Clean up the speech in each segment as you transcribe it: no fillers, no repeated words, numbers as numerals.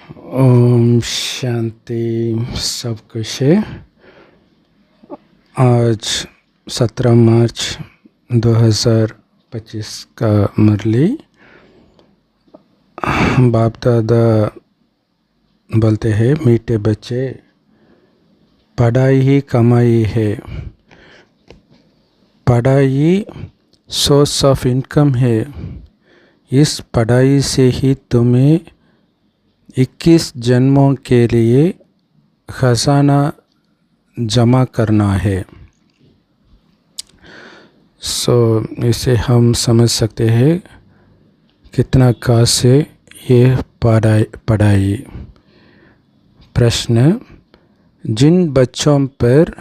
ओम शांति। सब कुछ है। आज 17 मार्च 2025 का मुरली। बाप दादा बोलते हैं, मीठे बच्चे, पढ़ाई ही कमाई है। पढ़ाई सोर्स ऑफ इनकम है। इस पढ़ाई से ही तुम्हें 21 जन्मों के लिए खजाना जमा करना है। इसे हम समझ सकते हैं कितना काश है ये पढ़ाई। प्रश्न, जिन बच्चों पर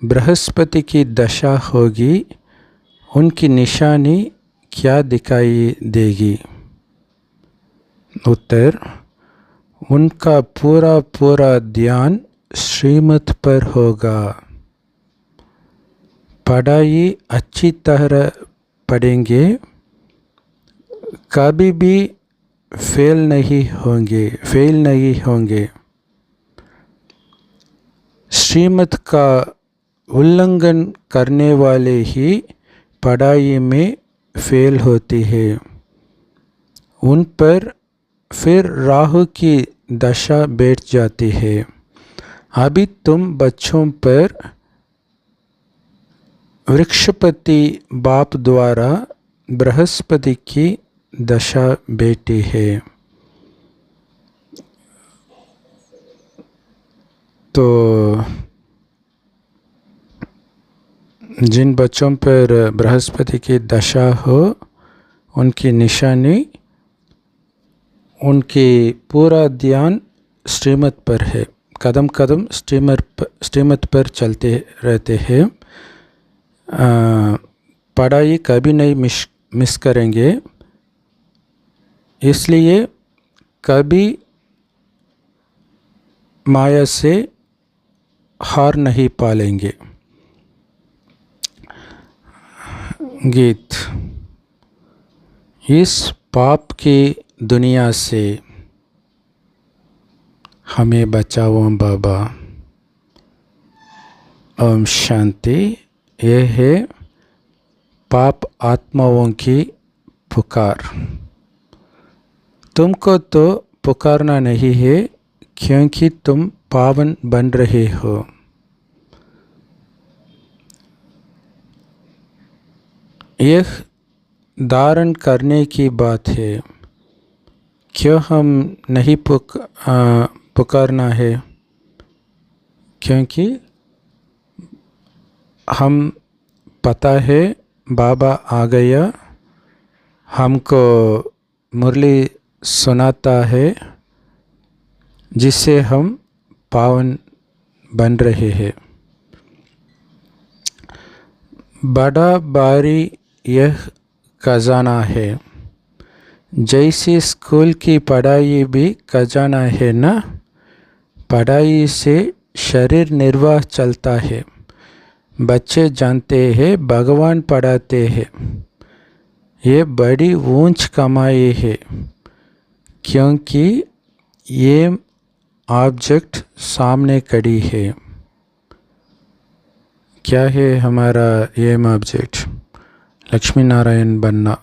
बृहस्पति की दशा होगी उनकी निशानी क्या दिखाई देगी? उत्तर, उनका पूरा ध्यान श्रीमत पर होगा। पढ़ाई अच्छी तरह पढ़ेंगे, कभी भी फेल नहीं होंगे। श्रीमत का उल्लंघन करने वाले ही पढ़ाई में फेल होती है। उन पर फिर राहु की दशा बैठ जाती है। अभी तुम बच्चों पर वृक्षपति बाप द्वारा बृहस्पति की दशा बैठी है। तो जिन बच्चों पर बृहस्पति की दशा हो उनकी निशानी, उनकी पूरा ध्यान श्रीमत पर है। कदम कदम श्रीमत पर चलते रहते हैं। पढ़ाई कभी नहीं मिस करेंगे, इसलिए कभी माया से हार नहीं पालेंगे। गीत। इस पाप की दुनिया से हमें बचाओ बाबा। ओम शांति। यह है पाप आत्माओं की पुकार। तुमको तो पुकारना नहीं है, क्योंकि तुम पावन बन रहे हो। यह धारण करने की बात है। क्यों हम नहीं पुकारना है? क्योंकि हम पता है बाबा आ गया, हमको मुरली सुनाता है, जिससे हम पावन बन रहे हैं। बड़ा भारी यह खजाना है। जैसे स्कूल की पढ़ाई भी खजाना है ना। पढ़ाई से शरीर निर्वाह चलता है। बच्चे जानते हैं भगवान पढ़ाते हैं। ये बड़ी ऊंच कमाई है, क्योंकि ये ऑब्जेक्ट सामने खड़ी है। क्या है हमारा ये ऑब्जेक्ट? लक्ष्मी नारायण बनना।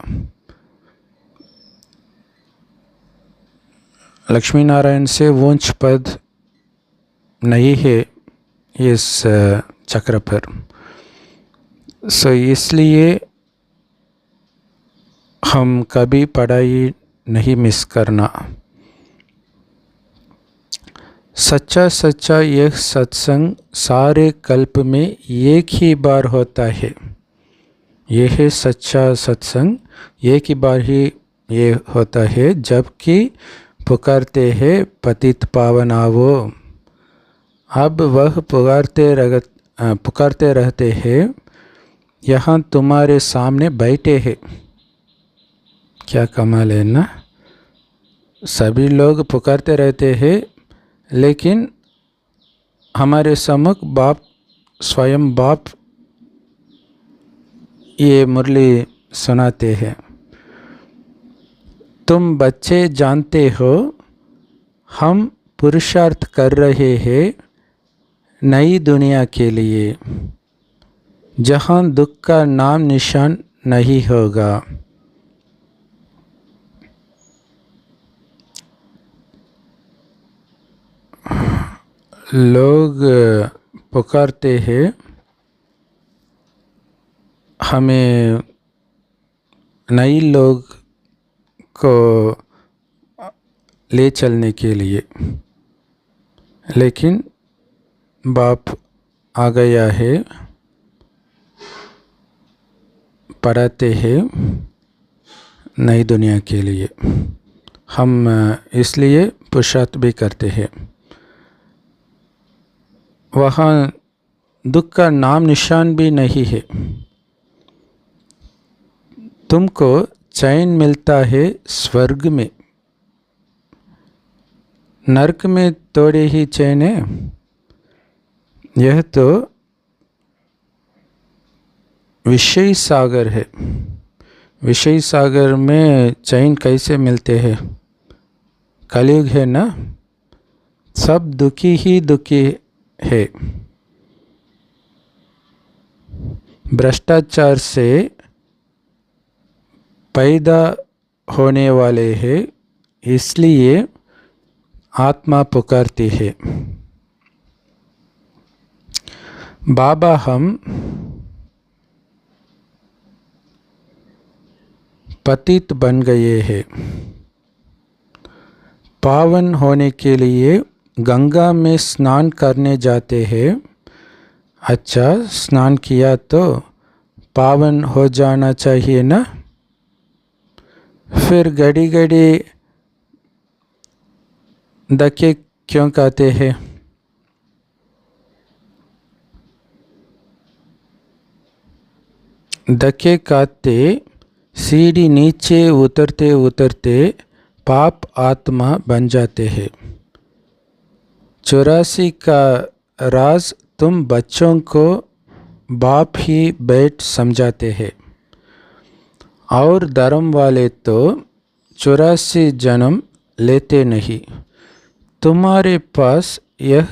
लक्ष्मी नारायण से ऊंच पद नहीं है इस चक्र पर। इसलिए हम कभी पढ़ाई नहीं मिस करना। सच्चा यह सत्संग सारे कल्प में एक ही बार होता है। यह है सच्चा सत्संग, एक ही बार ही ये होता है। जबकि पुकारते हैं पतित पावन आवो। अब वह पुकारते रहते हैं, यहाँ तुम्हारे सामने बैठे हैं। क्या कमाल है ना। सभी लोग पुकारते रहते हैं, लेकिन हमारे सम्मुख स्वयं बाप ये मुरली सुनाते हैं। तुम बच्चे जानते हो हम पुरुषार्थ कर रहे हैं नई दुनिया के लिए, जहाँ दुख का नाम निशान नहीं होगा। लोग पुकारते हैं हमें नई लोग को ले चलने के लिए, लेकिन बाप आ गया है, पढ़ाते हैं नई दुनिया के लिए। हम इसलिए पुरुषार्थ भी करते हैं। वहाँ दुख का नाम निशान भी नहीं है। तुमको चैन मिलता है स्वर्ग में, नरक में थोड़े ही चैन है। यह तो विषय सागर है। विषय सागर में चैन कैसे मिलते हैं? कलयुग है ना, सब दुखी ही दुखी है। भ्रष्टाचार से पैदा होने वाले हैं, इसलिए आत्मा पुकारती है। बाबा हम पतित बन गए हैं। पावन होने के लिए गंगा में स्नान करने जाते हैं। अच्छा, स्नान किया तो पावन हो जाना चाहिए ना? फिर घड़ी घड़ी धक्के क्यों खाते हैं? धक्के खाते सीढ़ी नीचे उतरते उतरते पाप आत्मा बन जाते हैं। 84 का राज तुम बच्चों को बाप ही बैठ समझाते हैं, और धर्म वाले तो 84 जन्म लेते नहीं। तुम्हारे पास यह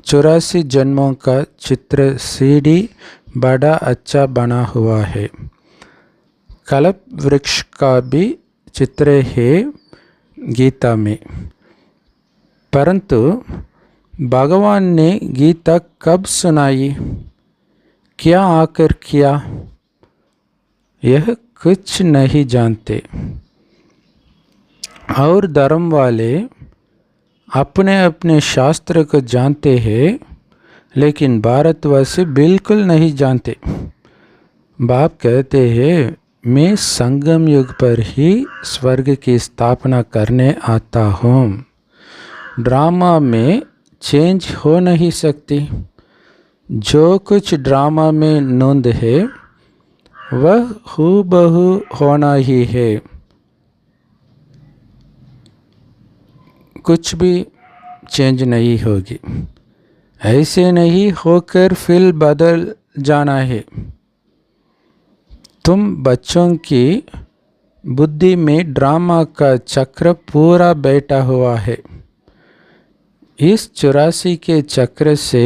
84 जन्मों का चित्र सीढ़ी बड़ा अच्छा बना हुआ है। कल्प वृक्ष का भी चित्र है गीता में, परंतु भगवान ने गीता कब सुनाई, क्या आकर किया, यह कुछ नहीं जानते। और धर्म वाले अपने अपने शास्त्र को जानते हैं, लेकिन भारतवासी बिल्कुल नहीं जानते। बाप कहते हैं मैं संगम युग पर ही स्वर्ग की स्थापना करने आता हूँ। ड्रामा में चेंज हो नहीं सकती। जो कुछ ड्रामा में नोंद है वह हूबहू होना ही है। कुछ भी चेंज नहीं होगी। ऐसे नहीं होकर फिर बदल जाना है। तुम बच्चों की बुद्धि में ड्रामा का चक्र पूरा बैठा हुआ है। इस 84 के चक्र से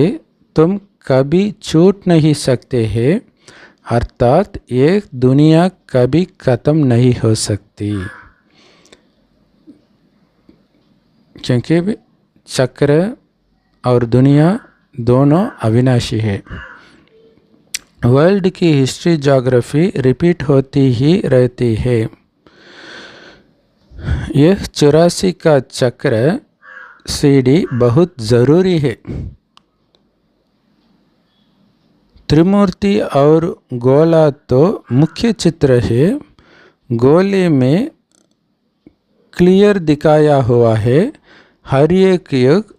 तुम कभी छूट नहीं सकते हैं, अर्थात ये दुनिया कभी खत्म नहीं हो सकती, क्योंकि चक्र और दुनिया दोनों अविनाशी है। वर्ल्ड की हिस्ट्री ज्योग्राफी रिपीट होती ही रहती है। यह 84 का चक्र सीढ़ी बहुत ज़रूरी है। त्रिमूर्ति और गोला तो मुख्य चित्र है। गोले में क्लियर दिखाया हुआ है हर एक युग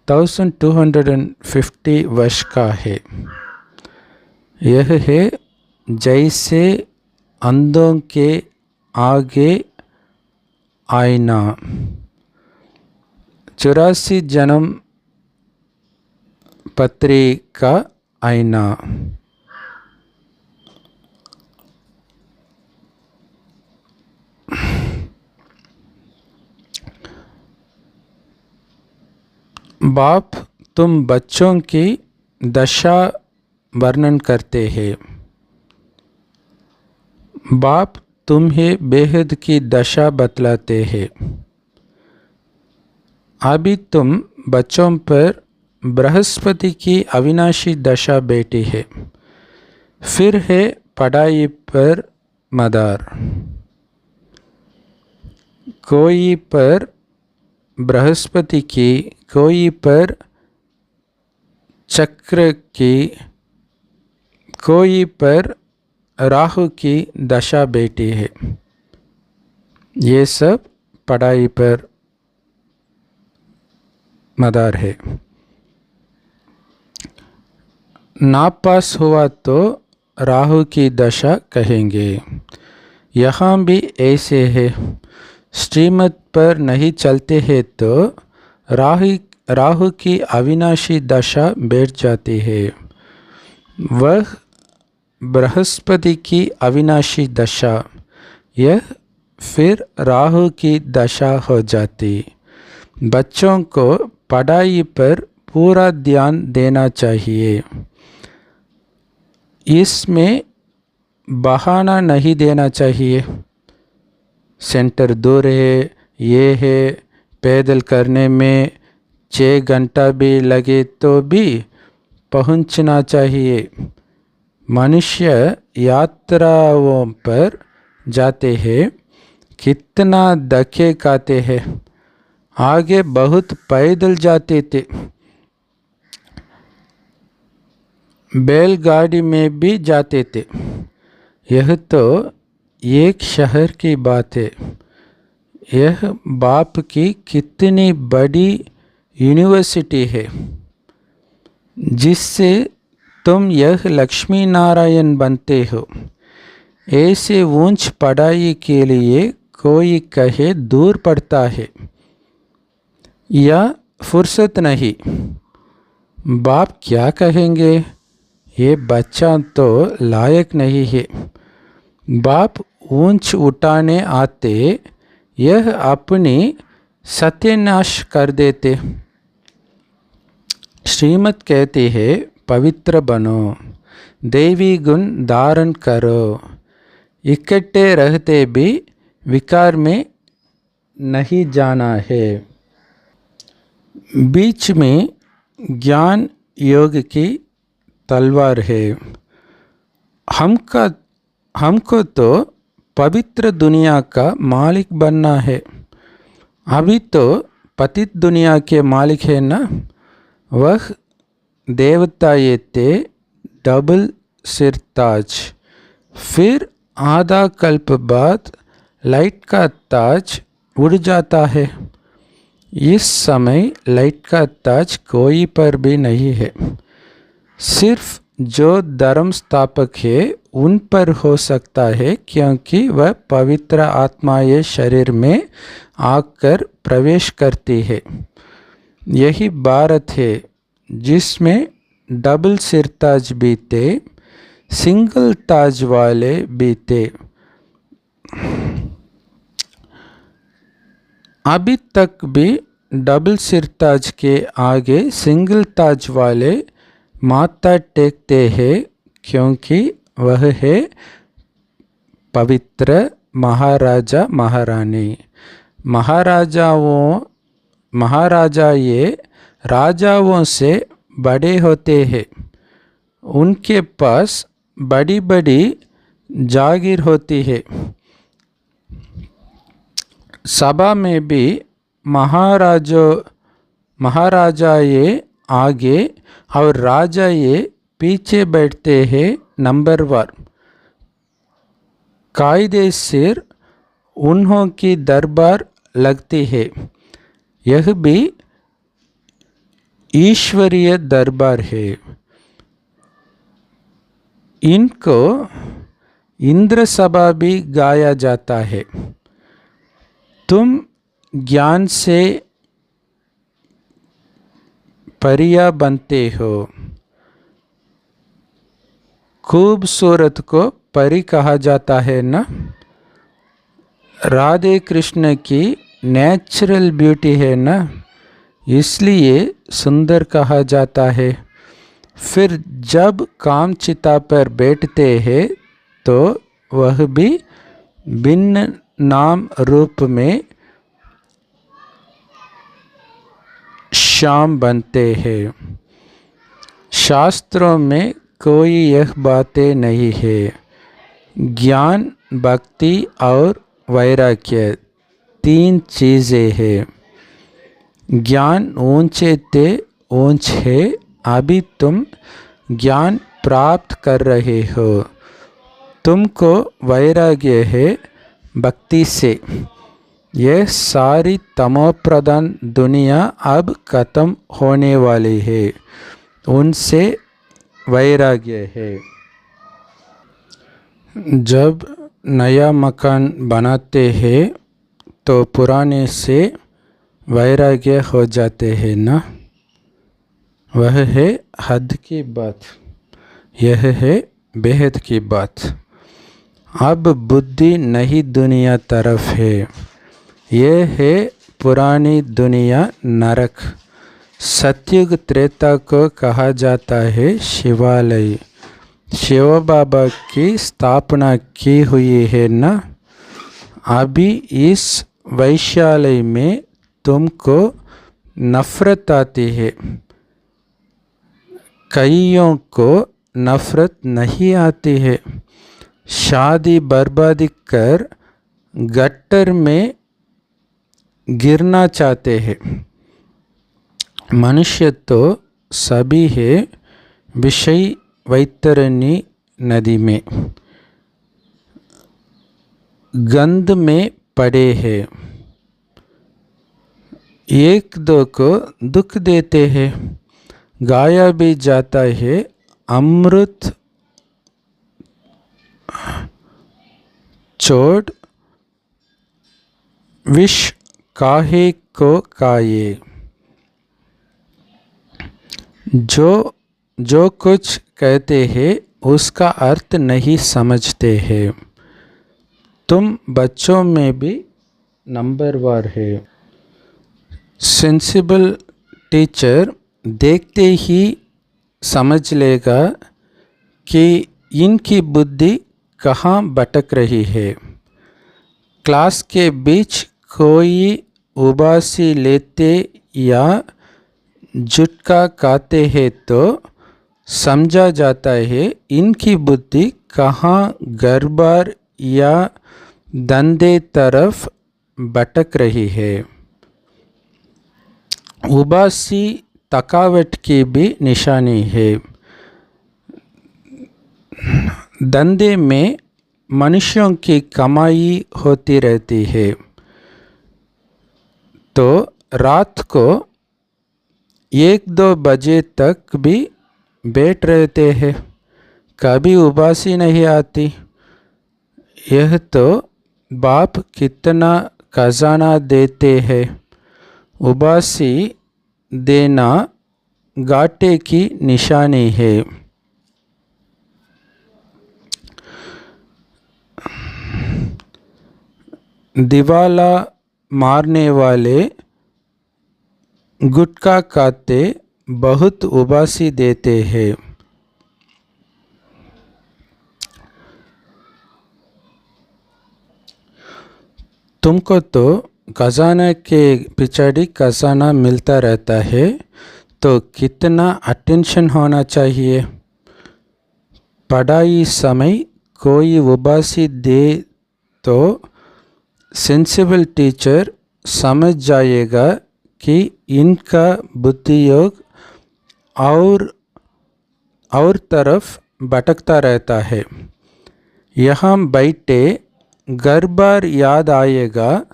1250 वर्ष का है। यह है जैसे अंधों के आगे आईना। 84 जन्म पत्री का आईना। बाप तुम बच्चों की दशा वर्णन करते हैं। बाप तुम्हें बेहद की दशा बतलाते हैं। अभी तुम बच्चों पर बृहस्पति की अविनाशी दशा बैठी है। फिर है पढ़ाई पर मदार। कोई पर बृहस्पति की, कोई पर चक्र की, कोई पर राहु की दशा बैठी है। ये सब पढ़ाई पर मदार है। नापास हुआ तो राहु की दशा कहेंगे। यहाँ भी ऐसे है। श्रीमत पर नहीं चलते हैं तो राहु की अविनाशी दशा बैठ जाती है। वह बृहस्पति की अविनाशी दशा, यह फिर राहु की दशा हो जाती। बच्चों को पढ़ाई पर पूरा ध्यान देना चाहिए। इसमें बहाना नहीं देना चाहिए। सेंटर दूर है, ये है, पैदल करने में 6 घंटा भी लगे तो भी पहुंचना चाहिए। मनुष्य यात्राओं पर जाते हैं, कितना धक्के खाते हैं। आगे बहुत पैदल जाते थे, बैलगाड़ी में भी जाते थे। यह तो एक शहर की बात है। यह बाप की कितनी बड़ी यूनिवर्सिटी है, जिससे तुम यह लक्ष्मी नारायण बनते हो। ऐसे ऊंच पढ़ाई के लिए कोई कहे दूर पड़ता है या फुर्सत नहीं। बाप क्या कहेंगे, ये बच्चा तो लायक नहीं है। बाप ऊंच उठाने आते, यह अपनी सत्यानाश कर देते। श्रीमत कहते हैं पवित्र बनो, देवी गुण धारण करो। इकट्ठे रहते भी विकार में नहीं जाना है। बीच में ज्ञान योग की तलवार है। हमको तो पवित्र दुनिया का मालिक बनना है। अभी तो पतित दुनिया के मालिक है ना। वह देवता ये थे डबल सिर ताज। फिर आधा कल्प बाद लाइट का ताज उड़ जाता है। इस समय लाइट का ताज कोई पर भी नहीं है। सिर्फ जो धर्म स्थापक है उन पर हो सकता है, क्योंकि वह पवित्र आत्माएं शरीर में आकर प्रवेश करती है। यही भारत है जिसमें डबल सिर ताज भी थे, सिंगल ताज वाले भी थे। अभी तक भी डबल सिर ताज के आगे सिंगल ताज वाले माथा टेकते हैं, क्योंकि वह है पवित्र महाराजा महारानी। महाराजा ये राजाओं से बड़े होते हैं। उनके पास बड़ी बड़ी जागीर होती है। सभा में भी महाराजा ये आगे और राजा ये पीछे बैठते हैं। नंबर 1 कायदे सिर उन्हों की दरबार लगती है। यह भी ईश्वरीय दरबार है। इनको इंद्र सभा भी गाया जाता है। तुम ज्ञान से परिया बनते हो। खूबसूरत को परी कहा जाता है ना। राधे कृष्ण की नेचुरल ब्यूटी है ना। इसलिए सुंदर कहा जाता है। फिर जब कामचिता पर बैठते हैं तो वह भी भिन्न नाम रूप में श्याम बनते हैं। शास्त्रों में कोई यह बातें नहीं है। ज्ञान, भक्ति और वैराग्य 3 चीज़ें हैं। ज्ञान ऊंचे ते ऊंच है। अभी तुम ज्ञान प्राप्त कर रहे हो। तुमको वैराग्य है भक्ति से। यह सारी तमोप्रधान दुनिया अब खत्म होने वाली है, उनसे वैराग्य है। जब नया मकान बनाते हैं तो पुराने से वैराग्य हो जाते हैं ना। वह है हद की बात, यह है बेहद की बात। अब बुद्धि नई दुनिया तरफ है। यह है पुरानी दुनिया नरक। सतयुग त्रेता को कहा जाता है शिवालय। शिव बाबा की स्थापना की हुई है ना। अभी इस वैश्यालय में तुमको नफरत आती है। कईयों को नफरत नहीं आती है। शादी बर्बादी कर गट्टर में गिरना चाहते हैं। मनुष्य तो सभी है विषय वैतरणी नदी में, गंध में पड़े हैं। एक दो को दुख देते हैं, गाया भी जाता है। अमृत छोड़ विष काहे को काये। जो कुछ कहते हैं उसका अर्थ नहीं समझते हैं। तुम बच्चों में भी नंबरवार है। सेंसिबल टीचर देखते ही समझ लेगा कि इनकी बुद्धि कहाँ भटक रही है। क्लास के बीच कोई उबासी लेते या जुटका खाते हैं तो समझा जाता है इनकी बुद्धि कहाँ घर-बार या धंधे तरफ भटक रही है। उबासी थकावट की भी निशानी है। धंधे में मनुष्यों की कमाई होती रहती है तो रात को 1-2 बजे तक भी बैठ रहते हैं, कभी उबासी नहीं आती। यह तो बाप कितना खजाना देते हैं। उबासी देना घाटे की निशानी है। दिवाला मारने वाले गुटखा खाते बहुत उबासी देते हैं। तुमको तो खजाना के पिछाड़ी खजाना मिलता रहता है तो कितना अटेंशन होना चाहिए। पढ़ाई समय कोई उबासी दे तो सेंसिबल टीचर समझ जाएगा कि इनका बुद्धि योग और तरफ भटकता रहता है। यहाँ बैठे घर बार याद आएगा,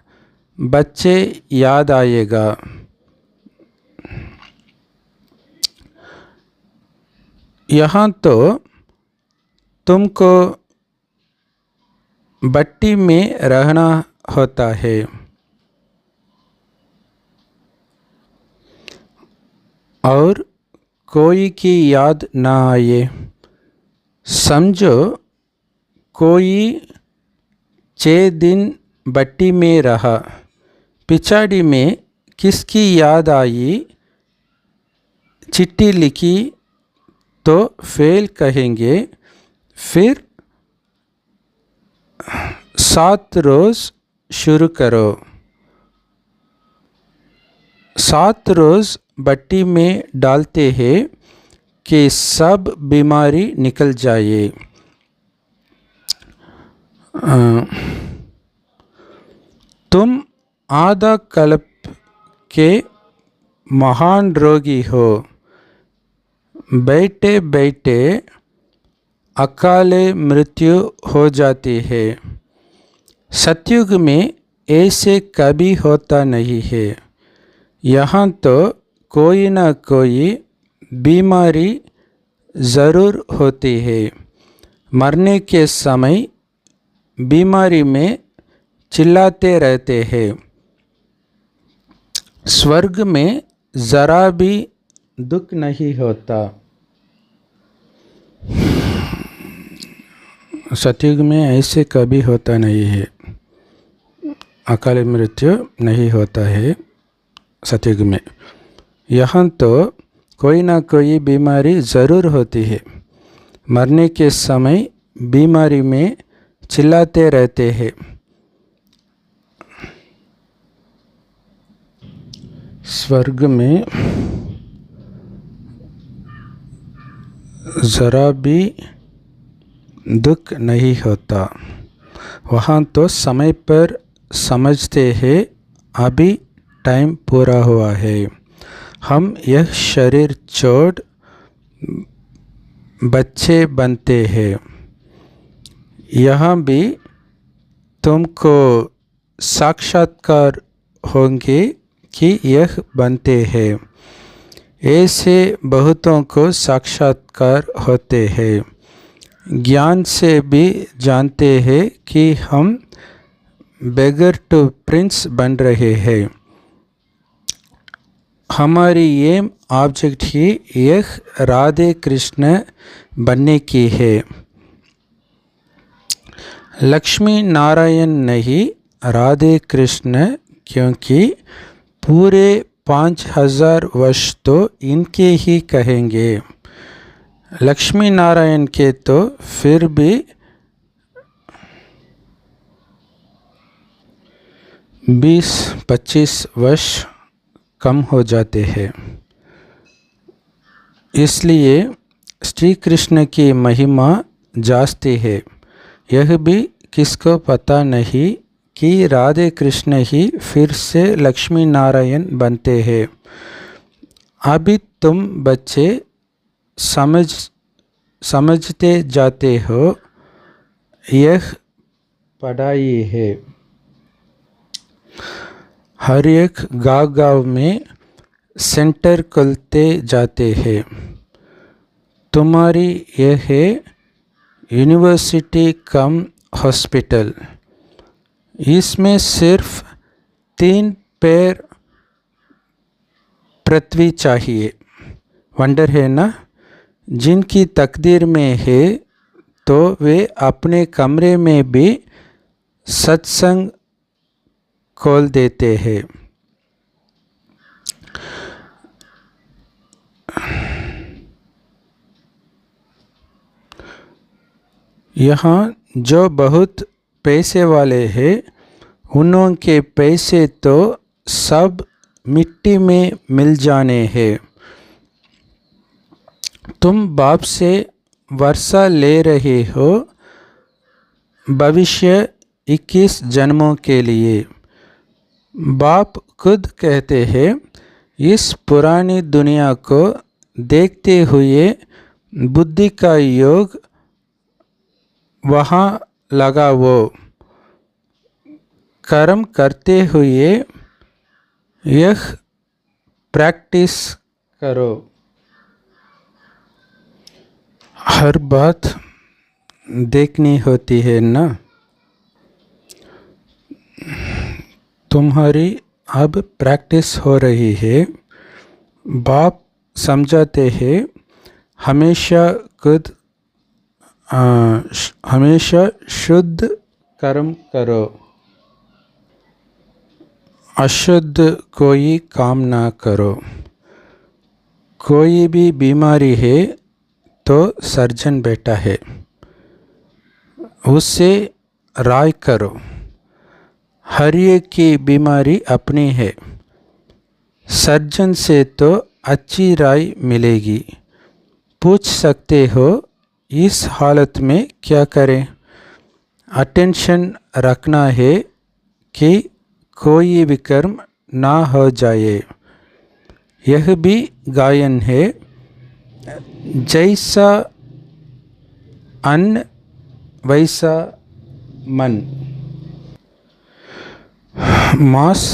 बच्चे याद आएगा। यहाँ तो तुमको भट्टी में रहना होता है। और कोई की याद ना आए। समझो कोई 6 दिन भट्टी में रहा, पिछाड़ी में किसकी याद आई, चिट्ठी लिखी तो फेल कहेंगे। फिर 7 रोज़ शुरू करो। 7 रोज़ भट्टी में डालते हैं कि सब बीमारी निकल जाए। तुम आधा कल्प के महान रोगी हो। बैठे बैठे अकाले मृत्यु हो जाती है। सतयुग में ऐसे कभी होता नहीं है। यहाँ तो कोई ना कोई बीमारी ज़रूर होती है। मरने के समय बीमारी में चिल्लाते रहते हैं। स्वर्ग में ज़रा भी दुख नहीं होता। सतयुग में ऐसे कभी होता नहीं है, अकाल मृत्यु नहीं होता है सतयुग में। यहाँ तो कोई ना कोई बीमारी ज़रूर होती है। मरने के समय बीमारी में चिल्लाते रहते हैं। स्वर्ग में ज़रा भी दुख नहीं होता। वहाँ तो समय पर समझते हैं अभी टाइम पूरा हुआ है, हम यह शरीर छोड़ बच्चे बनते हैं। यहाँ भी तुमको साक्षात्कार होंगे कि यह बनते हैं। ऐसे बहुतों को साक्षात्कार होते हैं। ज्ञान से भी जानते हैं कि हम बेगर टू प्रिंस बन रहे हैं। हमारी एम ऑब्जेक्ट ही यह राधे कृष्ण बनने की है। लक्ष्मी नारायण नहीं, राधे कृष्ण, क्योंकि पूरे 5000 वर्ष तो इनके ही कहेंगे। लक्ष्मी नारायण के तो फिर भी 20-25 वर्ष कम हो जाते हैं। इसलिए श्री कृष्ण की महिमा जास्ती है। यह भी किसको पता नहीं कि राधे कृष्ण ही फिर से लक्ष्मी नारायण बनते हैं। अभी तुम बच्चे समझते जाते हो, यह पढ़ाई है। हर एक गाँव में सेंटर खुलते जाते हैं। तुम्हारी यह है यूनिवर्सिटी कम हॉस्पिटल। इसमें सिर्फ 3 पैर पृथ्वी चाहिए। वंडर है ना। जिनकी तकदीर में है तो वे अपने कमरे में भी सत्संग खोल देते हैं। यहाँ जो बहुत पैसे वाले हैं, उनके पैसे तो सब मिट्टी में मिल जाने हैं। तुम बाप से वर्षा ले रहे हो भविष्य 21 जन्मों के लिए। बाप खुद कहते हैं, इस पुरानी दुनिया को देखते हुए बुद्धि का योग वहाँ लगाओ। कर्म करते हुए यह प्रैक्टिस करो। हर बात देखनी होती है ना। तुम्हारी अब प्रैक्टिस हो रही है। बाप समझाते हैं, हमेशा शुद्ध कर्म करो। अशुद्ध कोई काम ना करो। कोई भी बीमारी है तो सर्जन बैठा है, उससे राय करो। हर एक की बीमारी अपनी है, सर्जन से तो अच्छी राय मिलेगी। पूछ सकते हो इस हालत में क्या करें। अटेंशन रखना है कि कोई विकर्म ना हो जाए। यह भी गायन है, जैसा अन्न वैसा मन। मांस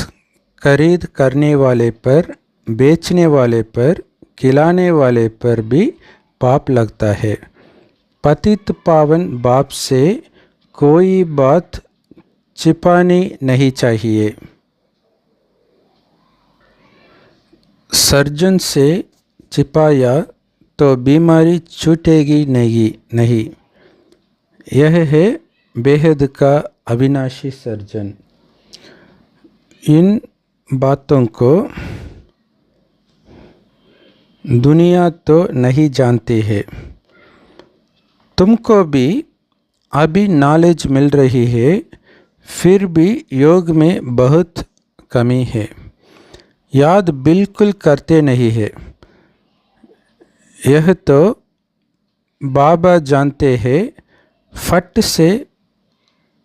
खरीद करने वाले पर, बेचने वाले पर, खिलाने वाले पर भी पाप लगता है। पतित पावन बाप से कोई बात छिपानी नहीं चाहिए। सर्जन से छिपाया तो बीमारी छूटेगी नहीं। यह है बेहद का अविनाशी सर्जन। इन बातों को दुनिया तो नहीं जानती है। तुमको भी अभी नॉलेज मिल रही है, फिर भी योग में बहुत कमी है। याद बिल्कुल करते नहीं है। यह तो बाबा जानते हैं, फट से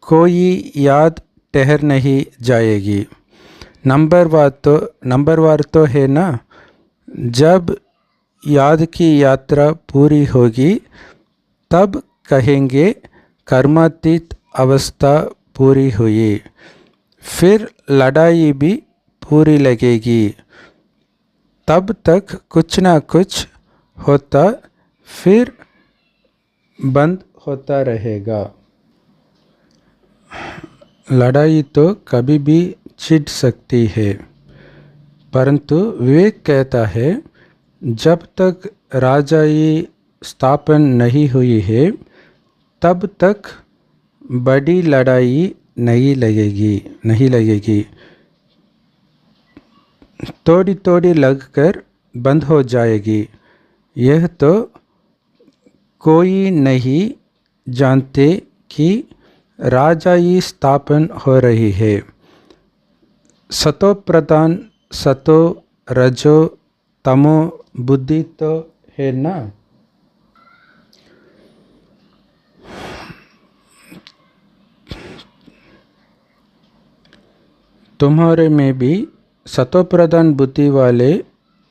कोई याद ठहर नहीं जाएगी। नंबरवार तो है ना। जब याद की यात्रा पूरी होगी तब कहेंगे कर्मातीत अवस्था पूरी हुई। फिर लड़ाई भी पूरी लगेगी। तब तक कुछ ना कुछ होता फिर बंद होता रहेगा। लड़ाई तो कभी भी छिड़ सकती है, परंतु विवेक कहता है जब तक राजाई स्थापन नहीं हुई है तब तक बड़ी लड़ाई नहीं लगेगी। थोड़ी लगकर बंद हो जाएगी। यह तो कोई नहीं जानते कि राजाई स्थापन हो रही है। सतो प्रधान सतो रजो तमो बुद्धि तो है ना। तुम्हारे में भी सतो प्रधान बुद्धि वाले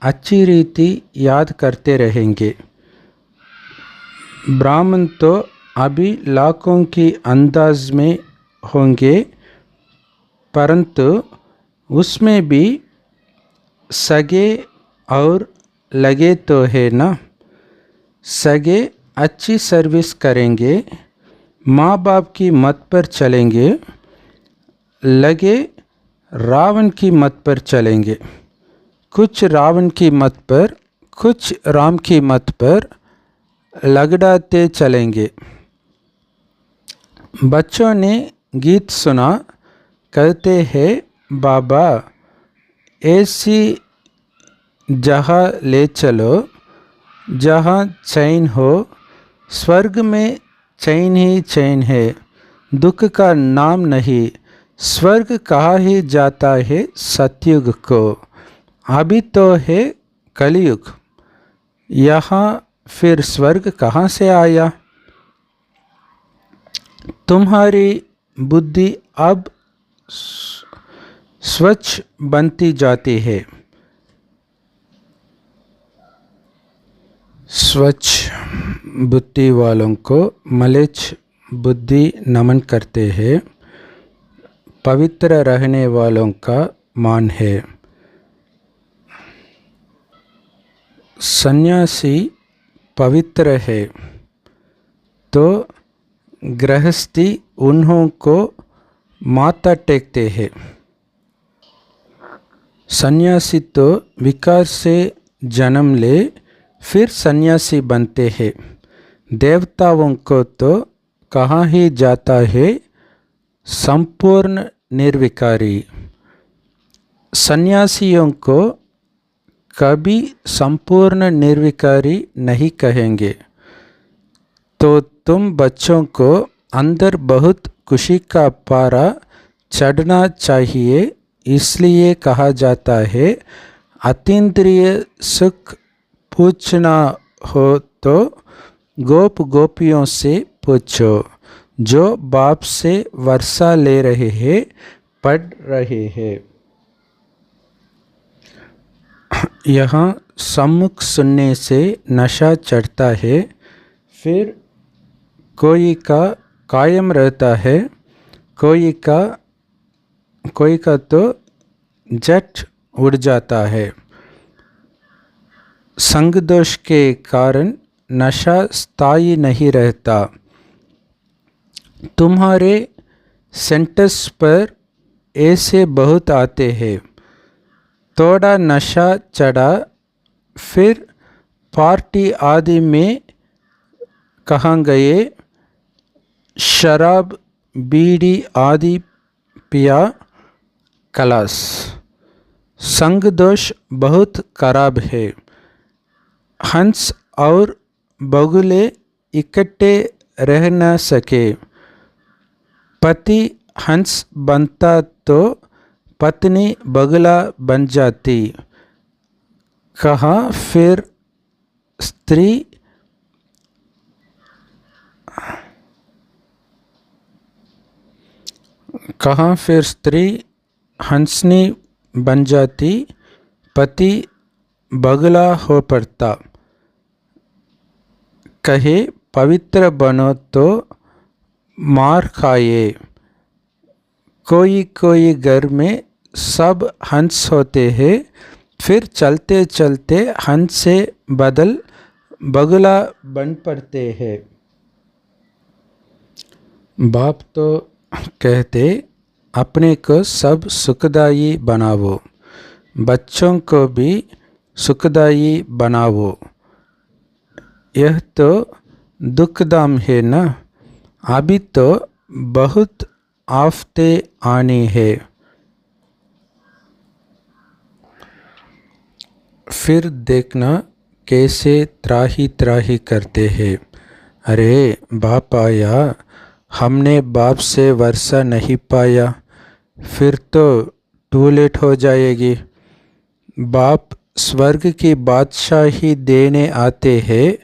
अच्छी रीति याद करते रहेंगे। ब्राह्मण तो अभी लाखों की अंदाज में होंगे, परंतु उसमें भी सगे और लगे तो है ना। सगे अच्छी सर्विस करेंगे, माँ बाप की मत पर चलेंगे। लगे रावण की मत पर चलेंगे। कुछ रावण की मत पर, कुछ राम की मत पर लगड़ाते चलेंगे। बच्चों ने गीत सुना, कहते हैं बाबा ऐसी जहाँ ले चलो जहाँ चैन हो। स्वर्ग में चैन ही चैन है, दुख का नाम नहीं। स्वर्ग कहा ही जाता है सतयुग को, अभी तो है कलयुग। यहाँ फिर स्वर्ग कहाँ से आया। तुम्हारी बुद्धि अब स्वच्छ बनती जाती है। स्वच्छ बुद्धि वालों को मलेच्छ बुद्धि नमन करते हैं। पवित्र रहने वालों का मान है। सन्यासी पवित्र है तो गृहस्थी उन्हों को माथा टेकते हैं। सन्यासी तो विकार से जन्म ले फिर सन्यासी बनते हैं। देवताओं को तो कहा ही जाता है संपूर्ण निर्विकारी। सन्यासियों को कभी संपूर्ण निर्विकारी नहीं कहेंगे। तो तुम बच्चों को अंदर बहुत खुशी का पारा चढ़ना चाहिए, इसलिए कहा जाता है अतीन्द्रिय सुख पूछना हो तो गोप गोपियों से पूछो, जो बाप से वर्षा ले रहे हैं, पढ़ रहे हैं। यहाँ सम्मुख सुनने से नशा चढ़ता है, फिर कोई का कायम रहता है, कोई का तो झट उड़ जाता है। संग दोष के कारण नशा स्थायी नहीं रहता। तुम्हारे सेंटर्स पर ऐसे बहुत आते हैं, थोड़ा नशा चढ़ा, फिर पार्टी आदि में कहाँ गए, शराब बीड़ी आदि पिया, खलास। संग दोष बहुत खराब है। हंस और बगुले इकट्ठे रह न सके। पति हंस बनता तो पत्नी बगुला बन जाती। कहाँ फिर स्त्री हंसनी बन जाती, पति बगुला हो पड़ता। कहे पवित्र बनो तो मार खाए। कोई कोई घर में सब हंस होते हैं, फिर चलते चलते हंस से बदल बगुला बन पड़ते हैं। बाप तो कहते अपने को सब सुखदायी बनाओ, बच्चों को भी सुखदायी बनाओ। यह तो दुखदाम है ना। अभी तो बहुत आफतें आनी है। फिर देखना कैसे त्राही त्राही करते हैं। अरे बाप आया, हमने बाप से वर्षा नहीं पाया, फिर तो टू लेट हो जाएगी। बाप स्वर्ग की बादशाही देने आते हैं,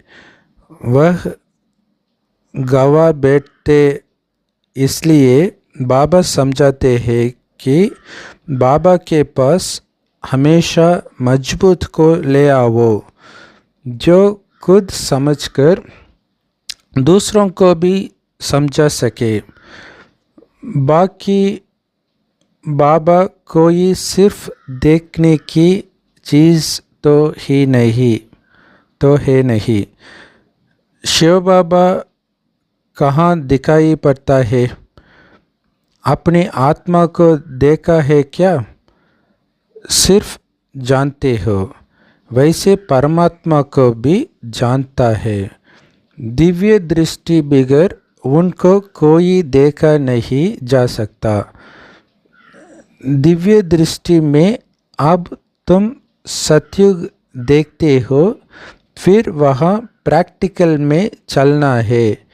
वह गवा बैठते, इसलिए बाबा समझाते हैं कि बाबा के पास हमेशा मजबूत को ले आओ, जो खुद समझकर दूसरों को भी समझा सके। बाकी बाबा कोई सिर्फ देखने की चीज़ तो है नहीं। शिव बाबा कहाँ दिखाई पड़ता है? अपनी आत्मा को देखा है क्या? सिर्फ जानते हो, वैसे परमात्मा को भी जानता है। दिव्य दृष्टि बगैर उनको कोई देखा नहीं जा सकता। दिव्य दृष्टि में अब तुम सतयुग देखते हो, फिर वहाँ प्रैक्टिकल में चलना है।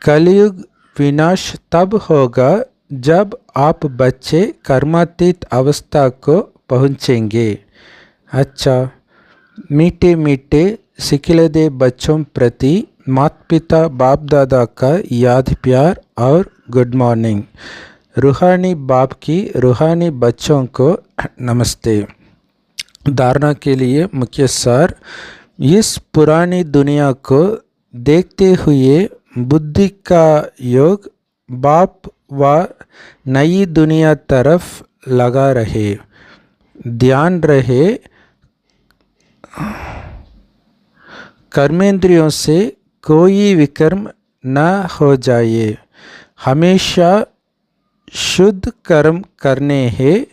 कलयुग विनाश तब होगा जब आप बच्चे कर्मातीत अवस्था को पहुँचेंगे। अच्छा, मीठे मीठे सिखिलदे बच्चों प्रति माता पिता बाप दादा का याद प्यार और गुड मॉर्निंग। रूहानी बाप की रूहानी बच्चों को नमस्ते। धारणा के लिए मुख्य सार, इस पुरानी दुनिया को देखते हुए बुद्धि का योग बाप व नई दुनिया तरफ लगा रहे। ध्यान रहे कर्मेंद्रियों से कोई विकर्म न हो जाए। हमेशा शुद्ध कर्म करने हैं।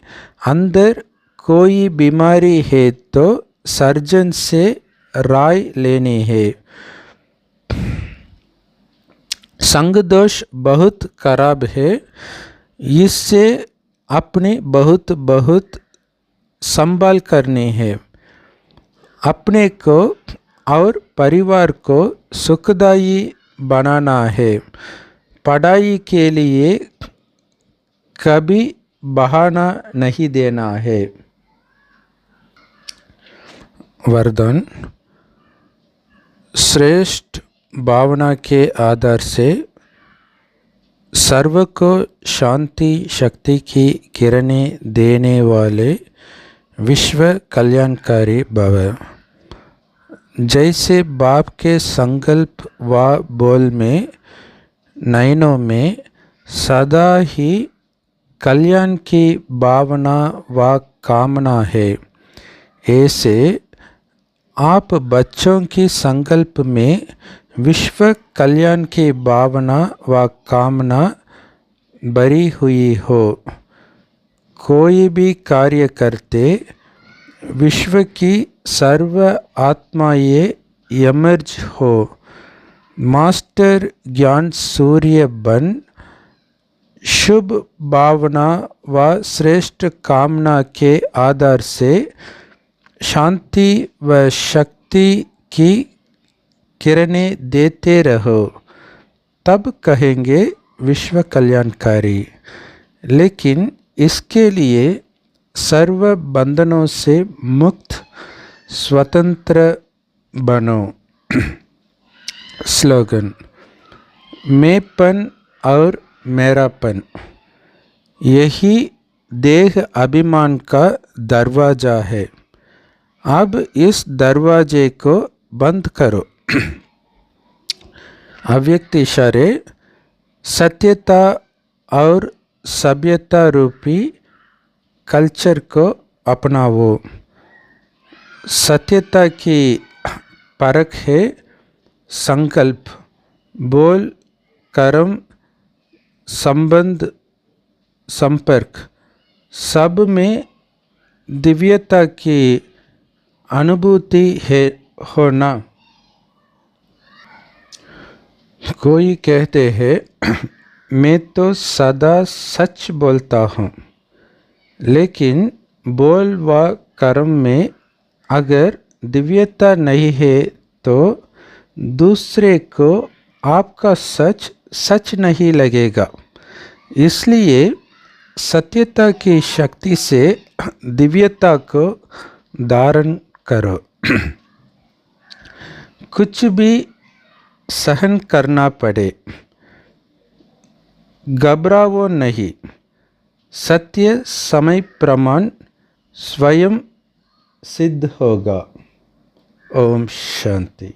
अंदर कोई बीमारी है तो सर्जन से राय लेनी है। संग दोष बहुत खराब है, इससे अपनी बहुत संभाल करनी है। अपने को और परिवार को सुखदायी बनाना है। पढ़ाई के लिए कभी बहाना नहीं देना है। वरदान। श्रेष्ठ भावना के आधार से सर्व को शांति शक्ति की किरणें देने वाले विश्व कल्याणकारी भव। जैसे बाप के संकल्प व बोल में नयनों में सदा ही कल्याण की भावना व कामना है, ऐसे आप बच्चों की संकल्प में विश्व कल्याण की भावना व कामना भरी हुई हो। कोई भी कार्य करते विश्व की सर्व आत्माएं एमर्ज हो। मास्टर ज्ञान सूर्य बन शुभ भावना व श्रेष्ठ कामना के आधार से शांति व शक्ति की किरणें देते रहो, तब कहेंगे विश्व कल्याणकारी। लेकिन इसके लिए सर्व बंधनों से मुक्त स्वतंत्र बनो। स्लोगन। मैंपन और मेरापन, यही देह अभिमान का दरवाज़ा है। अब इस दरवाजे को बंद करो। अव्यक्त इशारे। सत्यता और सभ्यता रूपी कल्चर को अपनाओ। सत्यता की परख है संकल्प, बोल, कर्म, संबंध, संपर्क, सब में दिव्यता की अनुभूति है होना। कोई कहते हैं मैं तो सदा सच बोलता हूँ, लेकिन बोल व कर्म में अगर दिव्यता नहीं है तो दूसरे को आपका सच सच नहीं लगेगा। इसलिए सत्यता की शक्ति से दिव्यता को धारण करो। कुछ भी सहन करना पड़े, घबराओ नहीं। सत्य समय प्रमाण स्वयं सिद्ध होगा। ओम शांति।